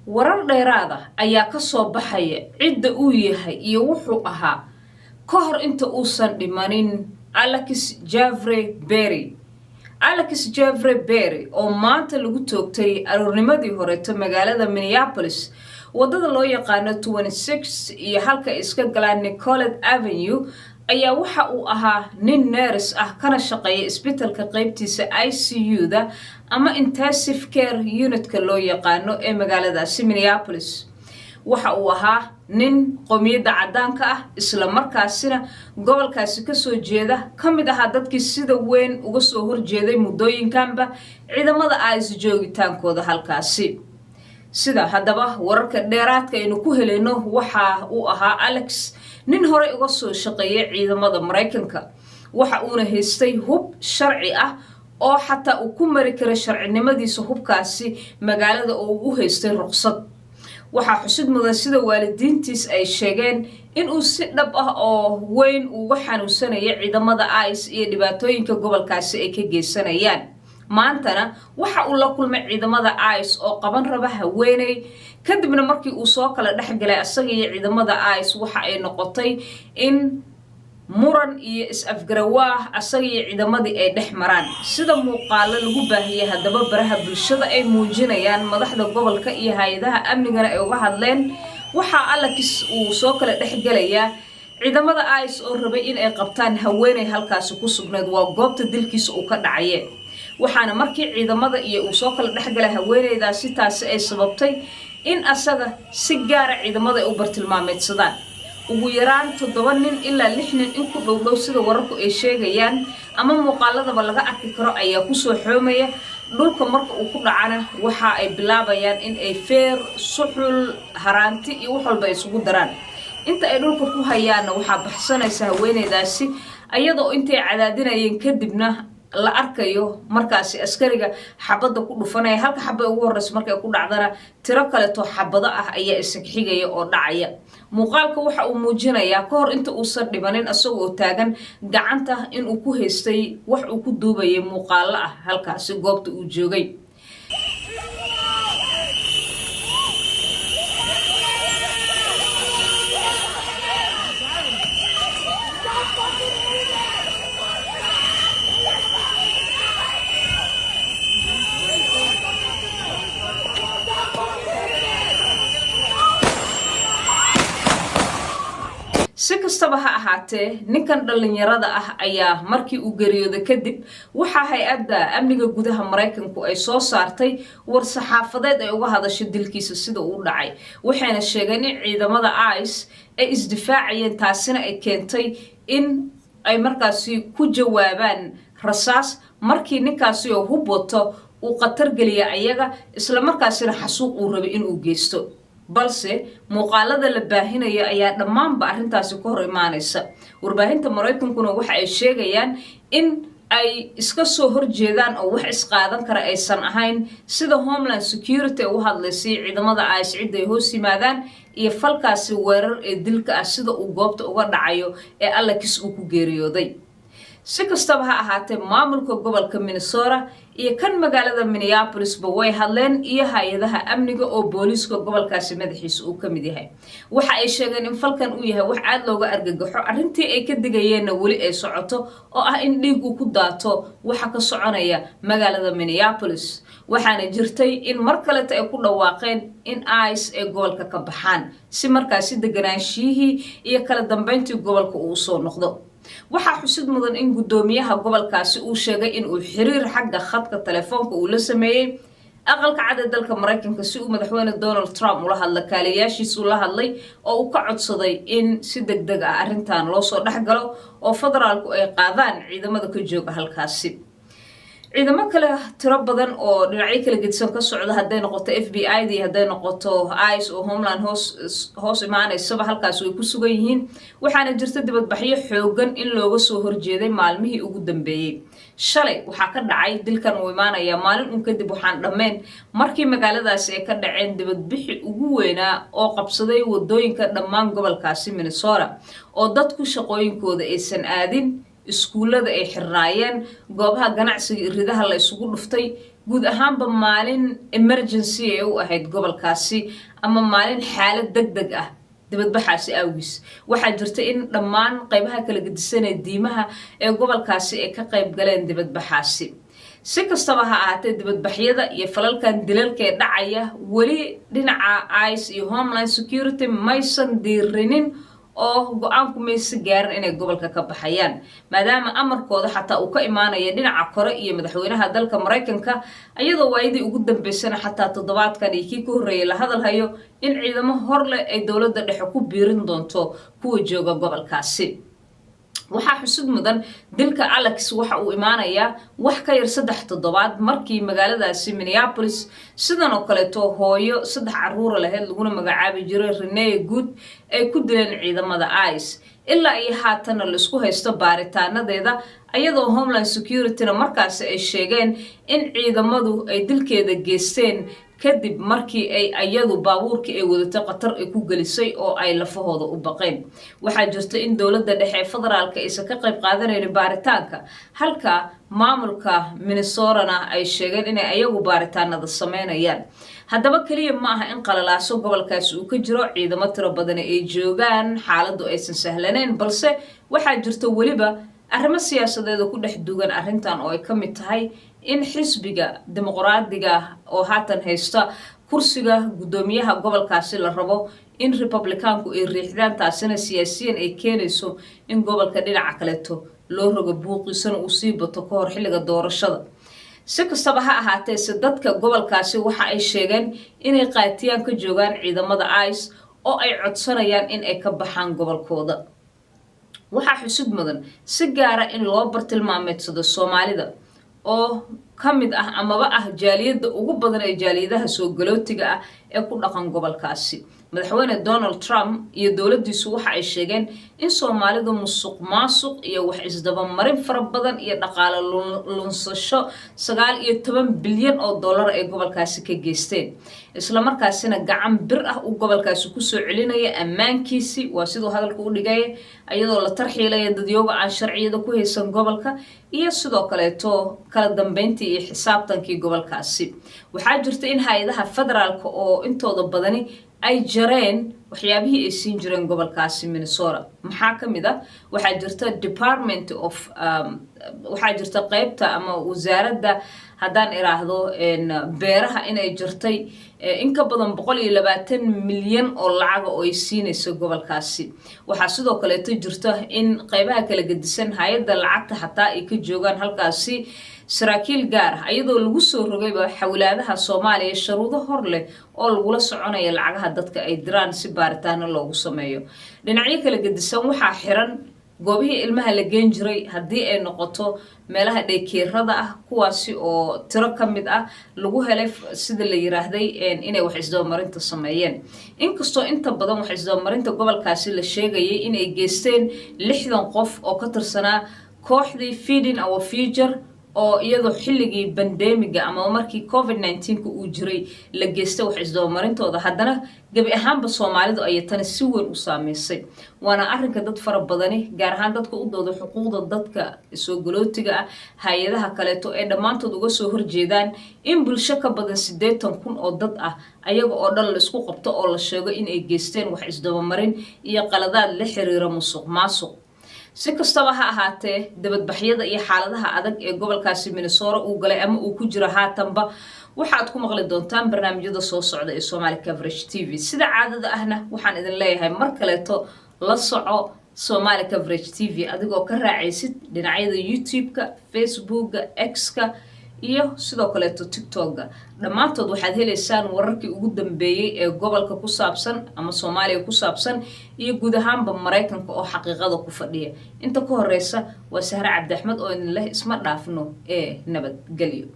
warar dheeraad ah ayaa ka soo baxaya cidda uu yahay iyo wuxuu ahaa ka hor inta uusan dhimanin Alex Jeffrey Berry. Alex Jeffrey Berry oo maanta lagu toogtay aroornimadii horeeto magaalada Minneapolis wadada loo yaqaano 26 iyo halka iska galaan Nicollet Avenue ayaa waxa uu ahaa nin nurse ah kana shaqeeya isbitaalka qaybtiisa ICU-da ama intensive care unit-ka loo yaqaano ee magaalada Minneapolis. waxa uu ahaa nin qowmiyadda cadaanka ah isla markaasina gobolkaasi ka soo jeeda kamid aha dadkii sida weyn uga soo horjeeday muddooyinkanba ciidamada ICE joogitaankooda halkaasi. sida haddaba wararka dheeraadka aynu ku helayno waxa uu ahaa Alex nin hore uga soo shaqeeyay ciidamada Mareykanka. waxa uuna haystay hub sharci ah oo xataa uu ku mari karo sharcinimadiisa hubkaasi magaalada oo uu haystay ruqsad. waxaa xusid mudan sida waalidiintiis ay sheegeen in uu si dhab ah oo weyn uga xanuunsanaya ciidamada ICE iyo dhibaatooyinka gobolkaasi ay ka geysanayaan. maantana waxa uu la kulmay ciidamada ICE oo qaban raba haweeney kadibna markii uu soo kala dhaxgalay asaga iyo ciidamada ICE waxa ay noqotay in muran iyo is-afgarawaa asaga iyo ciidamadii ay dhex maraan. sida muuqaalo lagu baahiyay haddaba baraha bulshada ay muujinayaan madaxda gobolka iyo hay'adaha amnigana ay uga hadleen waxa Alex uu soo kala dhaxgalaya ciidamada ICE oo rabay in ay qabtaan haweeney halkaas ku sugnayd waa goobta dilkiisa uu ka dhacay. waxaana markii ciidamada iyo uu soo kala dhaxgalay haweeneydaasi taasi ay sababtay in asaga si gaar ah ciidamada ay u bartilmaameedsadaan. ugu yaraan 7 nin ilaa 6 nin in ku dhowdhow sida wararku ay sheegayaan ama muuqaaladaba laga arki karo ayaa ku soo xoomaya dhulka. marka uu ku dhacana waxa ay bilaabayaan in ay feer suxul haraanti iyo wax walba isugu daraan. inta ay dhulka ku hayaana waxa baxsanaysa haweeneydaasi ayadoo intay cadaadinayeen kadibna la arkayo markaasi askariga xabada ku dhufanaya halka xabada ugu horeysa markay ku dhacdana tiro kale to xabada ah ayaa isag xigaya oo dhacaya. muuqaalka waxa uu muujinayaa ka hor inta uusan dhimanin asagoo taagan gacanta in uu ku haystay wax uu ku duubayay muuqaalo ah halkaasi goobta uu joogay. si kastaba ha ahaatee ninkan dhalinyarada ah ayaa markii uu geeriyooday kadib waxa hay'adda amniga gudaha Mareykanku ay soo saartay war saxaafadeed ay uga hadashay dilkiisa sida uu dhacay. waxayna sheegeen in ciidamada ICE ay isdifaacayeen taasina ay keentay in ay markaasi ku jawaabaan rasaas markii ninkaasi oo hub wato uu qatar geliya ayaga isla markaasina xasuuq uu rabay in uu geysto. balse muuqaalada la baahinayo ayaa dhammaanba arrintaasi ka hor imaanaysa. warbaahinta Mareykankuna waxa ay sheegayaan in ay iska soo horjeedaan oo wax isqaadan kara aysan ahayn sida Homeland Security u hadlaysay ciidamada ICE cid ay hoos yimaadaan iyo falkaasi weerar ee dilka ah sida uu goobta uga dhacayo ee Alex uu ku geeriyooday. si kastaba ha ahaatee maamulka gobolka Minnesota iyo kan magaalada Minneapolis ba way hadleen iyo hay'adaha amniga oo booliska gobolkaasi madaxiisa uu kamid yahay. waxa ay sheegeen in falkan uu yahay wax aad looga argagaxo arrintii ay ka digayeen wali ay socoto oo ah in dhiig uu ku daato waxa ka soconaya magaalada Minneapolis. waxaana jirtay in mar kale ay ku dhawaaqeen in ICE ay gobolka ka baxaan si markaasi deganaanshiihii iyo kala dambeyntii gobolka uu soo noqdo. waxaa xusid mudan in gudoomiyaha gobolkaasi uu sheegay in uu xiriir xagga khadka telefoonka uu la sameeyay aqalka cad ee dalka Mareykanka si uu madaxweyne Donald Trump ula hadla kaaliyaashiisa ula hadlay oo uu ka codsaday in si degdeg ah arrintan loo soo dhaxgalo oo federaalku ay qaadaan ciidamada ka jooga halkaasi. ciidamo kale tiro badan oo dhinacyo kala gedsan ka socda haday noqoto FBI iyo haday noqoto ICE oo Homeland hoos imaanaysaba halkaas way ku sugan yihiin. waxaana jirta dibadbaxyo xoogan in looga soo horjeeday maalmihii ugu dambeeyay. shalay waxa ka dhacay dilkan uu imaanaya maalin un kadib waxaan dhameen markii magaaladaasi ay ka dhaceen dibadbixi ugu weynaa oo qabsaday wadooyinka dhammaan gobolkaasi Minnesota oo dadku shaqooyinkooda aysan aadin iskuulada ay xirnaayeen goobaha ganacsiga ridaha la isugu dhuftay guud ahaanba maalin emergency ee u ahayd gobolkaasi ama maalin xaalad degdeg ah dibadbaxaasi awgis waxaa jirta in dhammaan qaybaha kala gedisan ee diimaha ee gobolkaasi ay ka qayb galeen dibadbaxaasi si kastaba ha ahaatee dibadbaxyada iyo falalkan dilalka ee dhacaya weli dhinaca ICE iyo Homeland Security maysan diirinin oo go'aanku maysa gaarin inay gobolka ka baxayaan maadaama amarkooda xataa uu ka imaanaya dhinaca kore iyo madaxweynaha dalka Mareykanka ayadoo waayadii ugu dambeysana xataa toddobaadkan iyo kii ka horreeyay la hadal hayo in ciidamo hor leh ay dowladda dhexe ku biirin doonto kuwa jooga gobolkaasi waxaa xusud mudan dilka Alex waxa uu imaanayaa wax ka yar 3 toddobaad markii magaaladaasi Minneapolis sidan oo kale hooyo 3 caruur lahayd laguna magacaabi jiray Renee Good ay ku dileen ciidamada ICE ilaa ay haatan la isku haysto baaritaanadeeda ayadoo Homeland Security-na markaasi ay sheegeen in ciidamadu ay dilkeeda geysteen kadib markii ay ayadu baabuurkii ay wadatay qatar ay ku gelisay oo ay lafahooda u baqeen waxaa jirta in dowladda dhexe federaalka ay ka qayb qaadanayeen baaritaanka halka maamulka Minnesota ay sheegeen in ayagu baaritaanada sameynayaan haddaba kaliya ma aha in qalalaaso gobolkaasi uu ka jiro ciidamo tiro badan ay joogaan xaaladdu aysan sahlaneyn balse waxaa jirta waliba arrimo siyaasadeed oo ku dhex dugan arrintan oo ay ka mid tahay in xisbiga dimuqraadiga oo haatan haysta kursiga gudoomiyaha gobolkaasi la rabo in Republicaanku ay riixdaan taasina siyaasiyiin ay keenayso in gobolka dhinaca kaleeto loo rogo buuqisan uu sii bato ka hor xilliga doorashada si kastaba ha ahaatee dadka gobolkaasi waxa ay sheegeen inay qaatiyaan ka joogaan ciidamada ICE oo ay codsanayaan in ay ka baxaan gobolkooda waxaa xusud mudan si gaara in loo bartilmaameedsado Soomaalida oo kamid ah amaba ah jaaliyada ugu badan ee jaaliyadaha soo galootiga ah ee ku dhaqan gobolkaasi madaxweyne Donald Trump iyo dowladdiisu waxa ay sheegeen in Soomaalidu musuqmaasuq iyo wax isdaba marin fara badan iyo dhaqaale lunsasho 19 bilyan oo dollar ay gobolkaasi ka geysteen isla markaasina gacan bir ah uu gobolkaasi ku soo celinaya ammaankiisi waa sidoo hadalku u dhigay ayadoo la tarxiilay dadyoga aan sharciyada ku haysan gobolka iyo sidoo kale kala dambeyntii iyo xisaabtankii gobolkaasi waxaa jirta in hay'adaha federaalka oo intooda badani ay jareen waxyaabihii ay siin jireen gobolkaasi Minnesota maxaa kamid ah waxaa jirta Department of waxaa jirta qaybta ama wasaaradda haddaan iraahdo beeraha inay jirtay in ka badan 120 milyan oo lacag oo ay siinayso gobolkaasi waxaa sidoo kale jirta in qaybaha kala gedisan hay'adda lacagta xataa ay ka joogaan halkaasi saraakiil gaar ah ayadoo lagu soo rogayba xawlaadaha Soomaaliya sharuudo hor leh oo lagu la soconayo lacagaha dadka ay diraan si baaritaano loogu sameeyo dhinacyo kala gedisan waxaa xiran goobihii ilmaha la geen jiray haddii ay noqoto meelaha daykeerada ah kuwaasi oo tiro kamid ah lagu helay sida la yiraahday inay wax isdaba marinta sameeyeen inkastoo inta badan wax isdaba marinta gobolkaasi la sheegayay inay geysteen 60 qof oo ka tirsanaa kooxdii Feeding Our Future oo iyadoo xilligii pandemiga ama markii COVID-19 uu jiray la geystay wax isdaba marintooda haddana gabi ahaanba Soomaalidu ay tan si weyn u saameysay waana arrinka dad fara badani gaar ahaan dadka u dooda xuquuqda dadka soo galootiga ah hay'adaha kale ee dhamaantood uga soo horjeedaan in bulsho ka badan 80,000 oo dad ah ayaga oo dhan la isku qabto oo la sheego in ay geysteen wax isdaba marin iyo qaladaad la xiriira musuqmaasuq si kastaba ha ahaatee dibadbaxyada iyo xaaladaha adag ee gobolkaasi Minnesota uu galay ama uu ku jiro haatanba waxaad ku maqli doontaan barnaamijyada soo socda ee Somali Coverage TV sida caadada ahna waxaan idin leeyahay mar kaleeto la soco Somali Coverage TV adigoo ka raacaysid dhinacyada YouTube-ka Facebook-ka X-ka iyo sidoo kale TikTok-ga dhamaantood waxaad heleysaan wararkii ugu dambeeyay ee gobolka ku saabsan ama Soomaaliya ku saabsan iyo guud ahaanba Mareykanka oo xaqiiqada ku fadhiya inta ka horeysa waa Sahra Cabdi Axmed oo idin leh isma dhaafno nabadgelyo